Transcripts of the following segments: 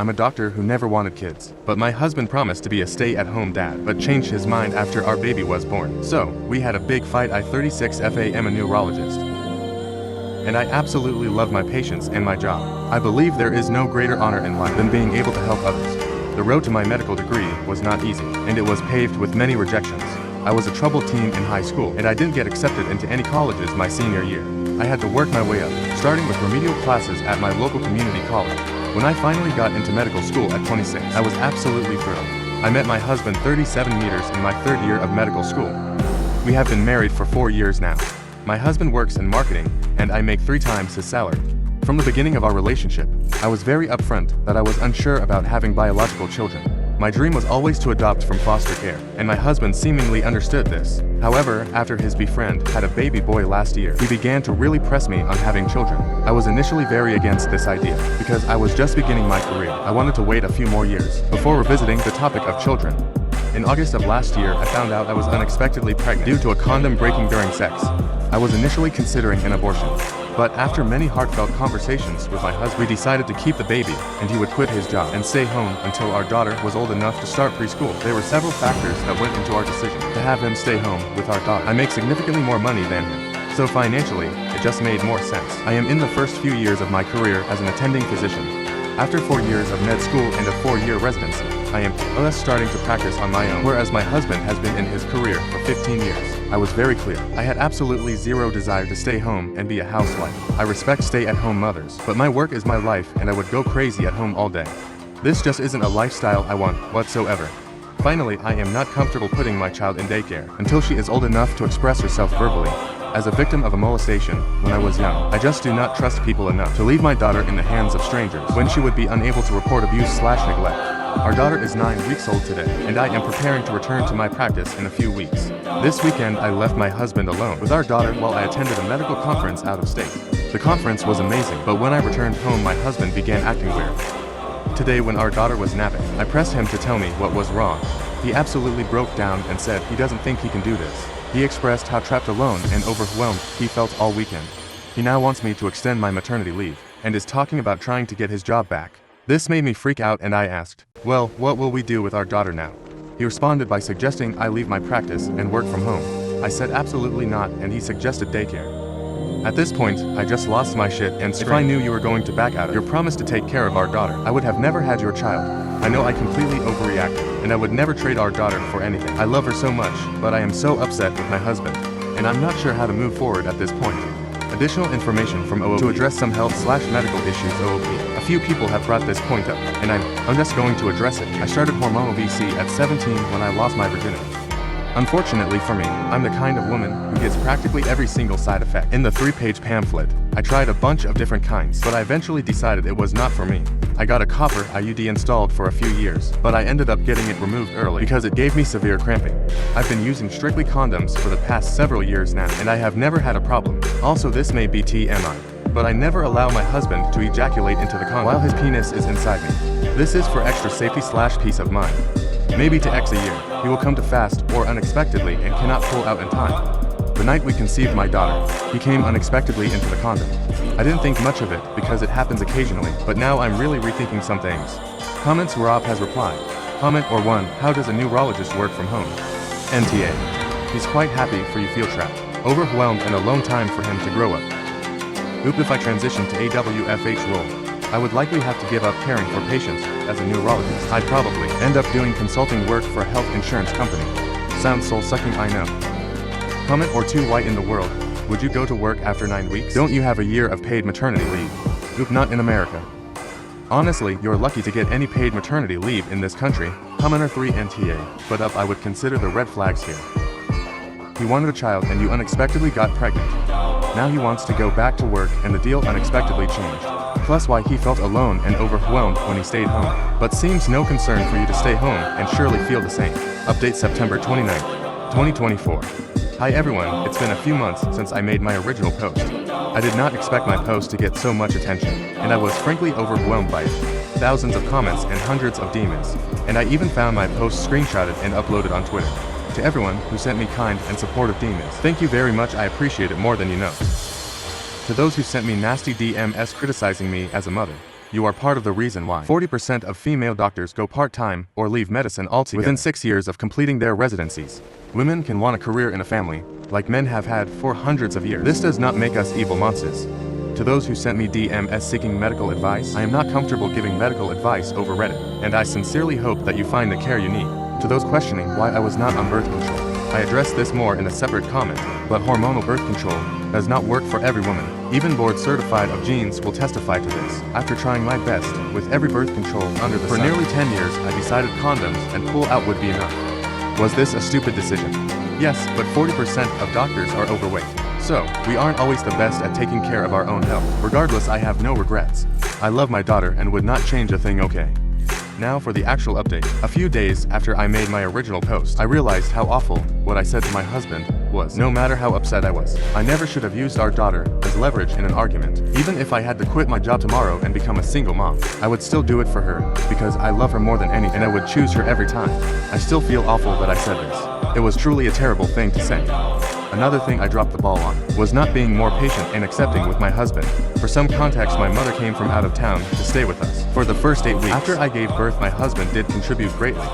I'm a doctor who never wanted kids, but my husband promised to be a stay-at-home dad, but changed his mind after our baby was born. So, we had a big fight. I 36 FA am a neurologist, and I absolutely love my patients and my job. I believe there is no greater honor in life than being able to help others. The road to my medical degree was not easy, and it was paved with many rejections. I was a troubled teen in high school, and I didn't get accepted into any colleges my senior year. I had to work my way up, starting with remedial classes at my local community college. When I finally got into medical school at 26, I was absolutely thrilled. I met my husband 37 meters in my third year of medical school. We have been married for 4 years now. My husband works in marketing, and I make 3 times his salary. From the beginning of our relationship, I was very upfront that I was unsure about having biological children. My dream was always to adopt from foster care, and my husband seemingly understood this. However, after his befriend had a baby boy last year, he began to really press me on having children. I was initially very against this idea, because I was just beginning my career. I wanted to wait a few more years before revisiting the topic of children. In August of last year, I found out I was unexpectedly pregnant due to a condom breaking during sex. I was initially considering an abortion, but after many heartfelt conversations with my husband, we decided to keep the baby, and he would quit his job and stay home until our daughter was old enough to start preschool. There were several factors that went into our decision to have him stay home with our daughter. I make significantly more money than him, so financially, it just made more sense. I am in the first few years of my career as an attending physician. After 4 years of med school and a 4-year residency, I am just starting to practice on my own, whereas my husband has been in his career for 15 years. I was very clear. I had absolutely zero desire to stay home and be a housewife. I respect stay-at-home mothers, but my work is my life and I would go crazy at home all day. This just isn't a lifestyle I want whatsoever. Finally, I am not comfortable putting my child in daycare until she is old enough to express herself verbally. As a victim of a molestation when I was young, I just do not trust people enough to leave my daughter in the hands of strangers when she would be unable to report abuse/neglect. Our daughter is 9 weeks old today, and I am preparing to return to my practice in a few weeks. This weekend, I left my husband alone with our daughter while I attended a medical conference out of state. The conference was amazing, but when I returned home, my husband began acting weird. Today, when our daughter was napping, I pressed him to tell me what was wrong. He absolutely broke down and said he doesn't think he can do this. He expressed how trapped, alone, and overwhelmed he felt all weekend. He now wants me to extend my maternity leave, and is talking about trying to get his job back. This made me freak out, and I asked, well, what will we do with our daughter now? He responded by suggesting I leave my practice and work from home. I said absolutely not, and he suggested daycare. At this point, I just lost my shit and screamed. If I knew you were going to back out of your promise to take care of our daughter, I would have never had your child. I know I completely overreacted, and I would never trade our daughter for anything. I love her so much, but I am so upset with my husband, and I'm not sure how to move forward at this point. Additional information from OOP to address some health/medical issues. OOP. A few people have brought this point up, and I'm just going to address it. I started hormonal VC at 17 when I lost my virginity. Unfortunately for me, I'm the kind of woman who gets practically every single side effect. In the 3-page pamphlet, I tried a bunch of different kinds, but I eventually decided it was not for me. I got a copper IUD installed for a few years, but I ended up getting it removed early because it gave me severe cramping. I've been using strictly condoms for the past several years now, and I have never had a problem. Also, this may be TMI, but I never allow my husband to ejaculate into the condom while his penis is inside me. This is for extra safety/peace of mind. Maybe to X a year, he will come to fast or unexpectedly and cannot pull out in time. The night we conceived my daughter, he came unexpectedly into the condom. I didn't think much of it because it happens occasionally, but now I'm really rethinking some things. Comments. Rob has replied. Comment or 1. How does a neurologist work from home? NTA. He's quite happy for you feel trapped, overwhelmed, and alone. Time for him to grow up. Oop. If I transition to AWFH role, I would likely have to give up caring for patients as a neurologist. I'd probably end up doing consulting work for a health insurance company. Sounds soul-sucking, I know. Comment or 2. Why in the world would you go to work after 9 weeks? Don't you have a year of paid maternity leave? Oop. Not in America. Honestly, you're lucky to get any paid maternity leave in this country. Commenter 3. NTA. But I would consider the red flags here. He wanted a child and you unexpectedly got pregnant. Now he wants to go back to work and the deal unexpectedly changed. Plus why he felt alone and overwhelmed when he stayed home. But seems no concern for you to stay home and surely feel the same. Update September 29th, 2024. Hi everyone, it's been a few months since I made my original post. I did not expect my post to get so much attention, and I was frankly overwhelmed by it. Thousands of comments and hundreds of DMs, and I even found my post screenshotted and uploaded on Twitter. To everyone who sent me kind and supportive DMs, thank you very much, I appreciate it more than you know. To those who sent me nasty DMs criticizing me as a mother, You are part of the reason why 40% of female doctors go part-time or leave medicine altogether within 6 years of completing their residencies. Women can want a career in a family, like men have had for hundreds of years. This does not make us evil monsters. To those who sent me DMs seeking medical advice, I am not comfortable giving medical advice over Reddit, and I sincerely hope that you find the care you need. To those questioning why I was not on birth control, I addressed this more in a separate comment, but hormonal birth control does not work for every woman. Even board certified of genes will testify to this. After trying my best with every birth control under the sun for nearly 10 years, I decided condoms and pull-out would be enough. Was this a stupid decision? Yes, but 40% of doctors are overweight. So, we aren't always the best at taking care of our own health. Regardless, I have no regrets. I love my daughter and would not change a thing. Okay. Now for the actual update. A few days after I made my original post, I realized how awful what I said to my husband was. No matter how upset I was, I never should have used our daughter as leverage in an argument. Even if I had to quit my job tomorrow and become a single mom, I would still do it for her, because I love her more than anything and I would choose her every time. I still feel awful that I said this. It was truly a terrible thing to say. Another thing I dropped the ball on was not being more patient and accepting with my husband. For some context, my mother came from out of town to stay with us for the first 8 weeks. After I gave birth, my husband did contribute greatly.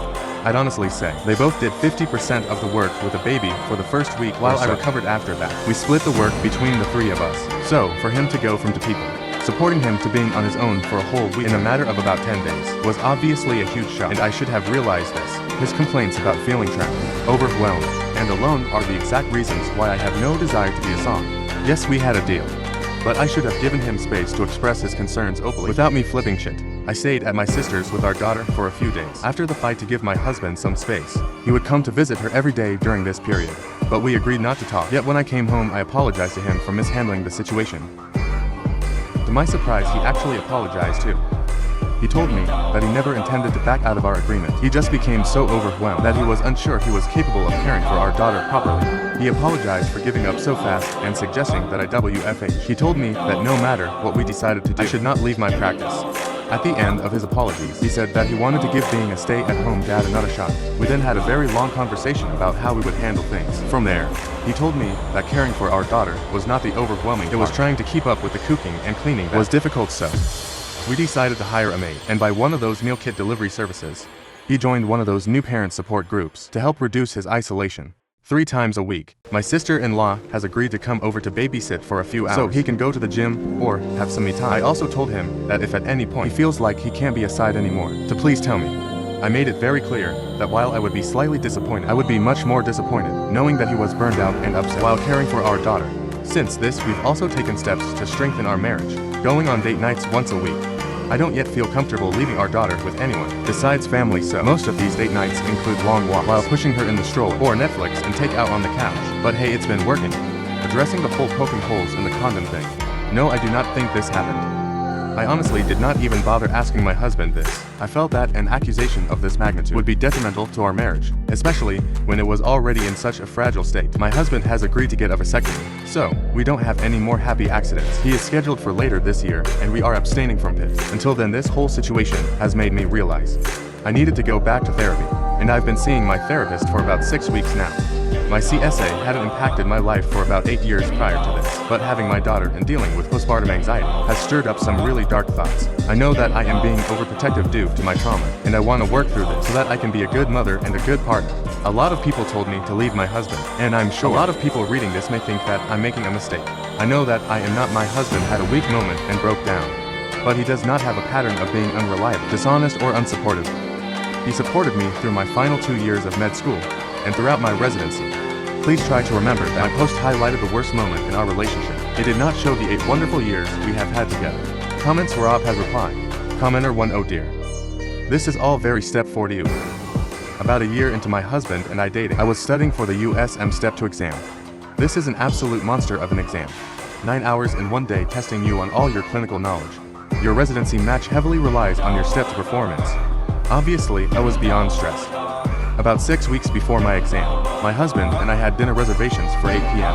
I'd honestly say they both did 50% of the work with a baby for the first week while I recovered after that. We split the work between the three of us. So, for him to go from two people, supporting him to being on his own for a whole week in a matter of about 10 days was obviously a huge shock, and I should have realized this. His complaints about feeling trapped, overwhelmed, and alone are the exact reasons why I have no desire to be a song. Yes, we had a deal, but I should have given him space to express his concerns openly without me flipping shit. I stayed at my sister's with our daughter for a few days. After the fight to give my husband some space, he would come to visit her every day during this period, but we agreed not to talk. Yet when I came home, I apologized to him for mishandling the situation. To my surprise, he actually apologized too. He told me that he never intended to back out of our agreement. He just became so overwhelmed that he was unsure he was capable of caring for our daughter properly. He apologized for giving up so fast and suggesting that I WFH. He told me that no matter what we decided to do, I should not leave my practice. At the end of his apologies, he said that he wanted to give being a stay-at-home dad another shot. We then had a very long conversation about how we would handle things. From there, he told me that caring for our daughter was not the overwhelming part. It was trying to keep up with the cooking and cleaning that was difficult, so we decided to hire a maid and buy one of those meal kit delivery services. He joined one of those new parent support groups to help reduce his isolation. 3 times a week, my sister-in-law has agreed to come over to babysit for a few hours so he can go to the gym or have some me time. I also told him that if at any point he feels like he can't be a side anymore, to please tell me. I made it very clear that while I would be slightly disappointed, I would be much more disappointed knowing that he was burned out and upset while caring for our daughter. Since this, we've also taken steps to strengthen our marriage, going on date nights once a week. I don't yet feel comfortable leaving our daughter with anyone besides family, so most of these date nights include long walks while pushing her in the stroller or Netflix and take out on the couch. But hey, it's been working. Addressing the whole poking holes in the condom thing. No, I do not think this happened. I honestly did not even bother asking my husband this. I felt that an accusation of this magnitude would be detrimental to our marriage, especially when it was already in such a fragile state. My husband has agreed to get a vasectomy, so we don't have any more happy accidents. He is scheduled for later this year, and we are abstaining from PIP. Until then, this whole situation has made me realize I needed to go back to therapy, and I've been seeing my therapist for about 6 weeks now. My CSA hadn't impacted my life for about 8 years prior to this, but having my daughter and dealing with postpartum anxiety has stirred up some really dark thoughts. I know that I am being overprotective due to my trauma, and I want to work through this so that I can be a good mother and a good partner. A lot of people told me to leave my husband, and I'm sure a lot of people reading this may think that I'm making a mistake. I know that I am not. My husband had a weak moment and broke down, but he does not have a pattern of being unreliable, dishonest, or unsupportive. He supported me through my final 2 years of med school and throughout my residency. Please try to remember that my post highlighted the worst moment in our relationship. It did not show the 8 wonderful years we have had together. Comments. Rob has replied. Commenter 1. Oh dear. This is all very step 4 to you. About a year into my husband and I dating, I was studying for the USM Step 2 exam. This is an absolute monster of an exam. 9 hours in 1 day testing you on all your clinical knowledge. Your residency match heavily relies on your Step 2 performance. Obviously, I was beyond stressed. About 6 weeks before my exam, my husband and I had dinner reservations for 8 p.m.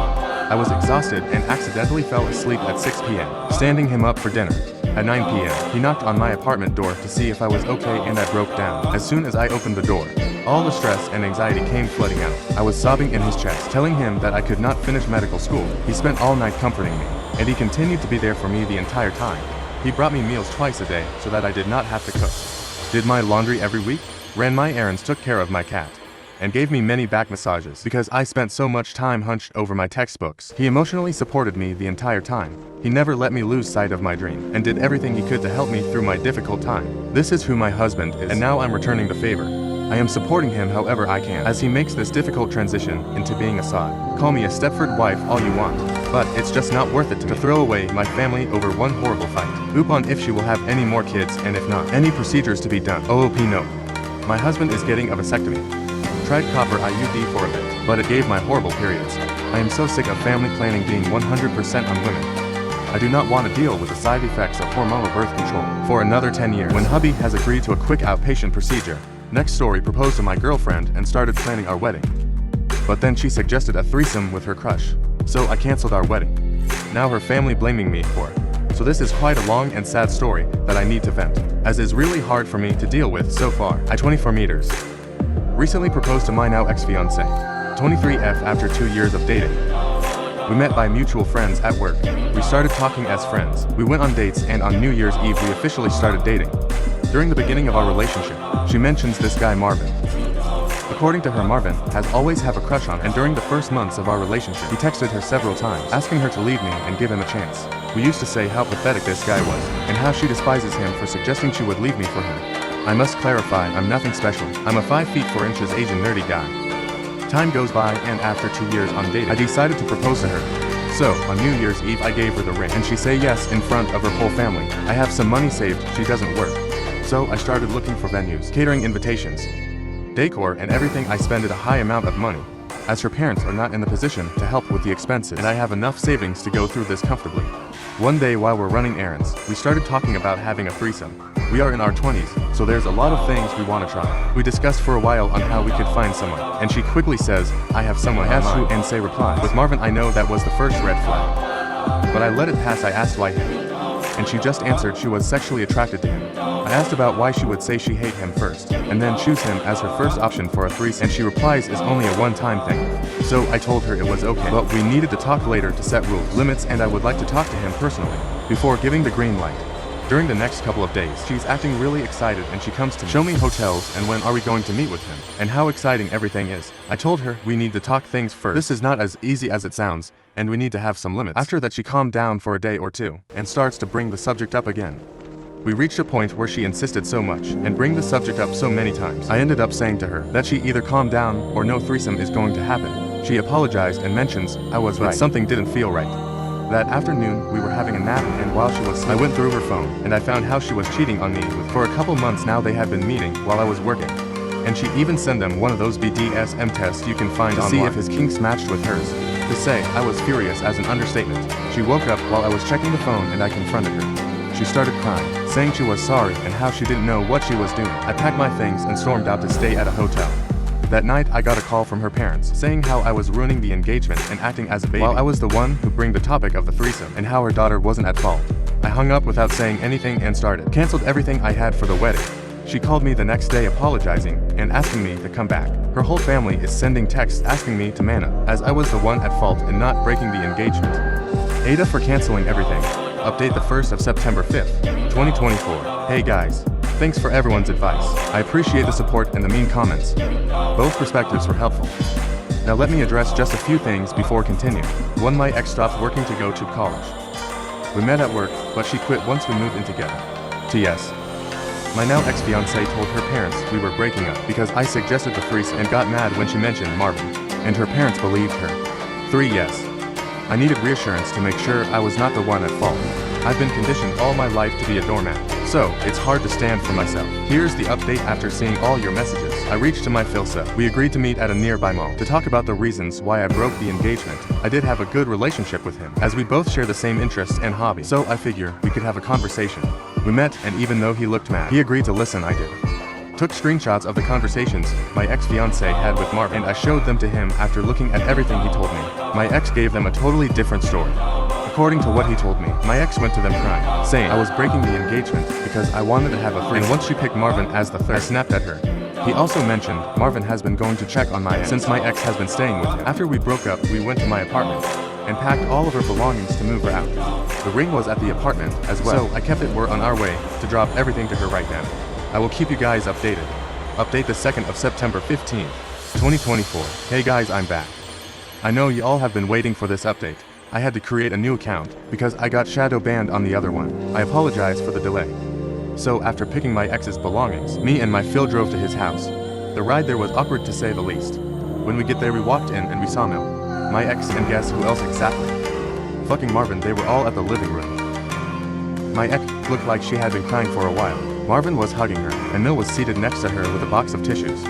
I was exhausted and accidentally fell asleep at 6 p.m., standing him up for dinner. At 9 p.m., he knocked on my apartment door to see if I was okay, and I broke down. As soon as I opened the door, all the stress and anxiety came flooding out. I was sobbing in his chest, telling him that I could not finish medical school. He spent all night comforting me, and he continued to be there for me the entire time. He brought me meals twice a day so that I did not have to cook. Did my laundry every week, ran my errands, took care of my cat, and gave me many back massages because I spent so much time hunched over my textbooks. He emotionally supported me the entire time. He never let me lose sight of my dream and did everything he could to help me through my difficult time. This is who my husband is, and now I'm returning the favor. I am supporting him however I can as he makes this difficult transition into being a sod. Call me a Stepford wife all you want, but it's just not worth it to throw away my family over one horrible fight. Oop on if she will have any more kids, and if not, any procedures to be done. OOP no. My husband is getting a vasectomy. Tried copper IUD for a bit, but it gave my horrible periods. I am so sick of family planning being 100% on women. I do not want to deal with the side effects of hormonal birth control for another 10 years. When hubby has agreed to a quick outpatient procedure, next story, proposed to my girlfriend and started planning our wedding. But then she suggested a threesome with her crush, so I canceled our wedding. Now her family blaming me for it. So this is quite a long and sad story that I need to vent, as is really hard for me to deal with so far. I 24 meters. Recently proposed to my now ex-fiancé, 23F, after 2 years of dating. We met by mutual friends at work. We started talking as friends. We went on dates, and on New Year's Eve we officially started dating. During the beginning of our relationship, she mentions this guy Marvin. According to her, Marvin has always have a crush on her, and during the first months of our relationship, he texted her several times, asking her to leave me and give him a chance. We used to say how pathetic this guy was, and how she despises him for suggesting she would leave me for him. I must clarify, I'm nothing special. I'm a 5 feet 4 inches Asian nerdy guy. Time goes by, and after 2 years on dating, I decided to propose to her. So, on New Year's Eve I gave her the ring, and she say yes in front of her whole family. I have some money saved, she doesn't work. So I started looking for venues, catering invitations, decor, and everything. I spent a high amount of money, as her parents are not in the position to help with the expenses, and I have enough savings to go through this comfortably. One day while we're running errands, we started talking about having a threesome. We are in our 20s, so there's a lot of things we want to try. We discussed for a while on how we could find someone, and she quickly says, I have someone. I asked who, and say replies. With Marvin I know that was the first red flag, but I let it pass. I asked why him, and she just answered she was sexually attracted to him. I asked about why she would say she hate him first, and then choose him as her first option for a threesome, and she replies it's only a one-time thing. So I told her it was okay, but we needed to talk later to set rules, limits, and I would like to talk to him personally before giving the green light. During the next couple of days, she's acting really excited, and she comes to me, show me hotels and when are we going to meet with him, and how exciting everything is. I told her we need to talk things first. This is not as easy as it sounds, and we need to have some limits. After that she calmed down for a day or two, and starts to bring the subject up again. We reached a point where she insisted so much, and bring the subject up so many times. I ended up saying to her that she either calm down or no threesome is going to happen. She apologized and mentions I was right, something didn't feel right. That afternoon, we were having a nap, and while she was asleep, I went through her phone, and I found how she was cheating on me for a couple months now. They had been meeting while I was working, and she even sent them one of those BDSM tests you can find online to see if his kinks matched with hers. To say I was furious as an understatement. She woke up while I was checking the phone, and I confronted her. She started crying, saying she was sorry and how she didn't know what she was doing. I packed my things and stormed out to stay at a hotel. That night, I got a call from her parents, saying how I was ruining the engagement and acting as a baby, while I was the one who bring the topic of the threesome, and how her daughter wasn't at fault. I hung up without saying anything and canceled everything I had for the wedding. She called me the next day apologizing and asking me to come back. Her whole family is sending texts asking me to man up, as I was the one at fault in not breaking the engagement. Ada for canceling everything. Update the 1st of September 5th, 2024. Hey guys. Thanks for everyone's advice. I appreciate the support and the mean comments. Both perspectives were helpful. Now let me address just a few things before continuing. 1. My ex stopped working to go to college. We met at work, but she quit once we moved in together. TS. My now ex-fiancé told her parents we were breaking up because I suggested the threesome and got mad when she mentioned Marvin, and her parents believed her. 3. Yes. I needed reassurance to make sure I was not the one at fault. I've been conditioned all my life to be a doormat, so it's hard to stand for myself. Here's the update after seeing all your messages. I reached to my Filsa. We agreed to meet at a nearby mall to talk about the reasons why I broke the engagement. I did have a good relationship with him, as we both share the same interests and hobbies, so I figure we could have a conversation. We met, and even though he looked mad, he agreed to listen. I did. Took screenshots of the conversations my ex-fiancé had with Marvin, and I showed them to him after looking at everything he told me. My ex gave them a totally different story. According to what he told me, my ex went to them crying, saying I was breaking the engagement because I wanted to have a threesome. And once she picked Marvin as the third, I snapped at her. He also mentioned Marvin has been going to check on my ex since my ex has been staying with him. After we broke up, we went to my apartment, and packed all of her belongings to move her out. The ring was at the apartment as well, so I kept it. We're on our way to drop everything to her right now. I will keep you guys updated. Update the 2nd of September 15th, 2024. Hey guys, I'm back. I know you all have been waiting for this update. I had to create a new account because I got shadow banned on the other one. I apologize for the delay. So after picking my ex's belongings, me and my Phil drove to his house. The ride there was awkward to say the least. When we get there, we walked in and we saw Mil, my ex, and guess who else exactly? Fucking Marvin. They were all at the living room. My ex looked like she had been crying for a while. Marvin was hugging her, and Mil was seated next to her with a box of tissues.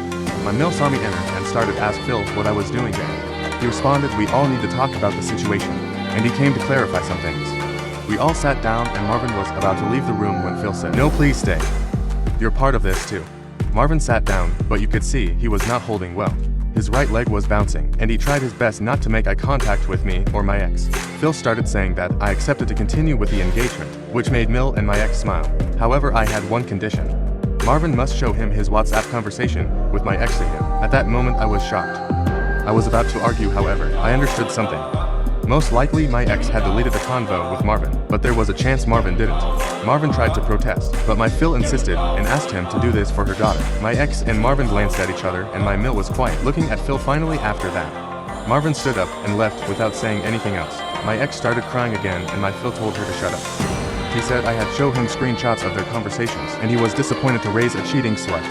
My Mil saw me enter and started to ask Phil what I was doing there. He responded, "We all need to talk about the situation," and he came to clarify some things. We all sat down and Marvin was about to leave the room when Phil said, "No, please stay. You're part of this too." Marvin sat down, but you could see he was not holding well. His right leg was bouncing, and he tried his best not to make eye contact with me or my ex. Phil started saying that I accepted to continue with the engagement, which made Mil and my ex smile. However, I had one condition. Marvin must show him his WhatsApp conversation with my ex to him. At that moment, I was shocked. I was about to argue, however, I understood something. Most likely, my ex had deleted the convo with Marvin, but there was a chance Marvin didn't. Marvin tried to protest, but my Phil insisted and asked him to do this for her daughter. My ex and Marvin glanced at each other and my Mil was quiet, looking at Phil. Finally, after that, Marvin stood up and left without saying anything else. My ex started crying again and my Phil told her to shut up. He said I had shown him screenshots of their conversations and he was disappointed to raise a cheating slut.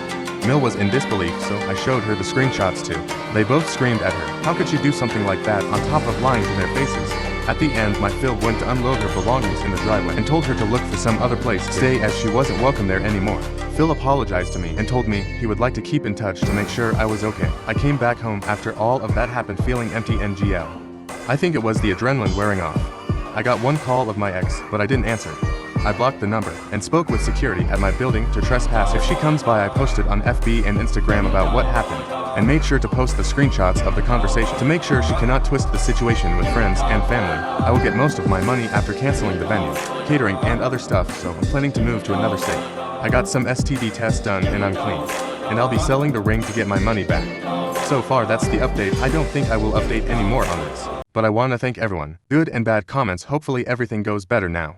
Mil was in disbelief, so I showed her the screenshots too. They both screamed at her. How could she do something like that on top of lying to their faces? At the end, my Phil went to unload her belongings in the driveway and told her to look for some other place to stay as she wasn't welcome there anymore. Phil apologized to me and told me he would like to keep in touch to make sure I was okay. I came back home after all of that happened feeling empty and GL. I think it was the adrenaline wearing off. I got one call of my ex, but I didn't answer. I blocked the number and spoke with security at my building to trespass. If she comes by, I posted on FB and Instagram about what happened and made sure to post the screenshots of the conversation to make sure she cannot twist the situation with friends and family. I will get most of my money after canceling the venue, catering and other stuff, so I'm planning to move to another state. I got some STD tests done and I'm clean, and I'll be selling the ring to get my money back. So far that's the update. I don't think I will update any more on this, but I want to thank everyone. Good and bad comments. Hopefully everything goes better now.